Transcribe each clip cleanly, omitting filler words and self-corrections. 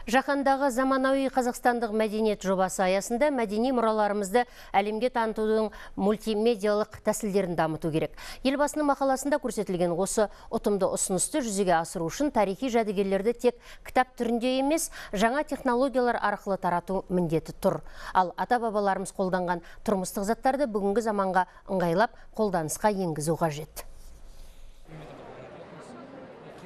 Жаһандағы заманауи қазақстандық мәдениет жобасы аясында мәдени мұраларымызды әлемге танытудың мультимедиалық тәсілдерін дамыту керек. Елбасының мақаласында көрсетілген осы ұтымды ұсынысты жүзеге асыру үшін тарихи жәдігерлерді тек кітап түрінде емес, жаңа технологиялар арқылы тарату міндеті тұр. Ал ата-бабаларымыз қолданған тұрмыстық заттарды бүгінгі заманға ыңғайлап қолданысқа енгізу қажет.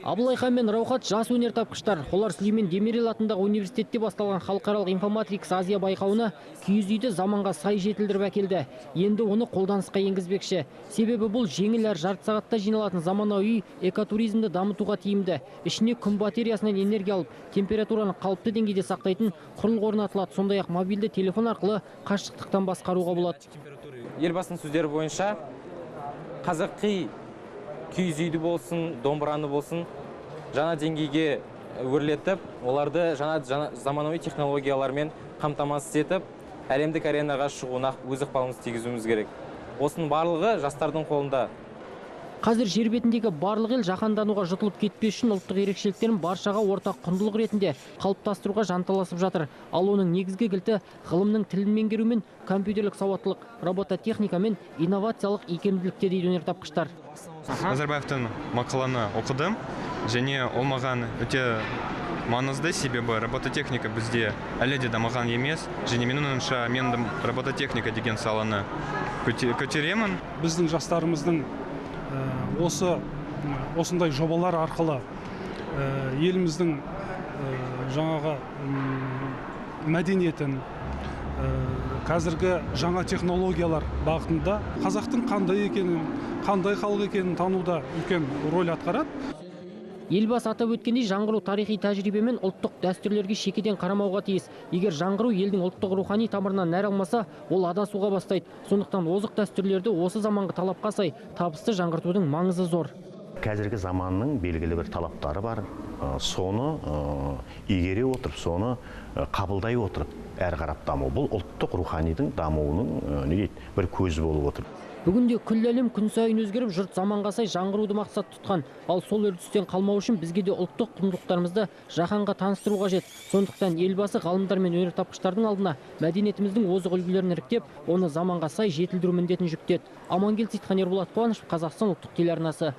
Абылай хан мен Раухат жас өнертапқыштар. Олар Сүлеймен Демирел атындағы университетте басталған халықаралық информатикс Азия байқауына киіз үйді заманға сай жетілдіріп әкелді. Енді оны қолданысқа енгізбекші. Себебі бұл жеңіл әрі жарты сағатта жиналатын заманауи экотуризмді дамытуға тиімді. Ішіне күн батареясынан энергия алып, температураны қалыпты деңгейде сақтайтын құрылғы орнатылады. Сондай-ақ мобильді телефон арқылы қашықтықтан басқаруға болады. Елбасының сөздері бойынша қазақи киіз үйді болсын, домбыраны болсын, жаңа деңгейге өрлетіп, оларды жаңа заманауи технологиялармен қамтамасыз етіп, әлемдік аренаға шығуына өз ықпалымызды тигізуіміз керек. Осының барлығы жастардың қолында. Қазір жер бетіндегі барлық ел жаһандануға жұтылып кетпес үшін ұлттық ерекшеліктерін баршаға ортақ құндылық ретінде қалыптастыруға жанталасып жатыр. Ал оның негізгі кілті ғылымның тілін меңгеру мен компьютерлік сауаттылық, робототехника мен инновациялық икемділікте дейді өнертапқыштар. Назарбаевтың мақаланы оқыдым, және ол маған өте маңызды, себебі робототехника бізде әлі де дамыған емес, және менің ойымша мен робототехника деген саланы көтеремін. Біздің жастарымыздың осындай жобалар арқылы еліміздің жаңағы мәдениетін, қазіргі жаңа технологиялар бағытында қазақтың қандай екенін, қандай халық екенін тануда үлкен рөл атқарады. Елбасы атап өткендей, жаңғыру тарихи тәжірибе мен ұлттық дәстүрлерге шекеден қарамауға тиіс. Егер жаңғыру елдің ұлттық рухани тамырынан нәр алмаса, ол адасуға бастайды. Сондықтан озық дәстүрлерді осы заманғы талапқа сай табысты жаңғыртудың маңызы зор. Қазіргі заманның белгілі бір талаптары бар. Соны игере отырып, соны қабылдай отырып, әрі қарап даму. Бұл ұлттық руханидың дамуының бір көзі болып отыр. Бүгінде күллі әлем күн сайын өзгеріп, жұрт заманға сай жаңғыруды мақсат тұтқан. Ал сол үрдістен қалмау үшін бізге де ұлттық құндылықтарымызды жаһанға таныстыру қажет. Сондықтан елбасы ғалымдар мен өнертапқыштардың алдына мәдениетіміздің озық үлгілерін іріктеп, оны заманға сай жетілдіру міндетін жүктеді. Амангелді Сейтхан, Ерболат Қуанышев, Қазақстан ұлттық телеарнасы.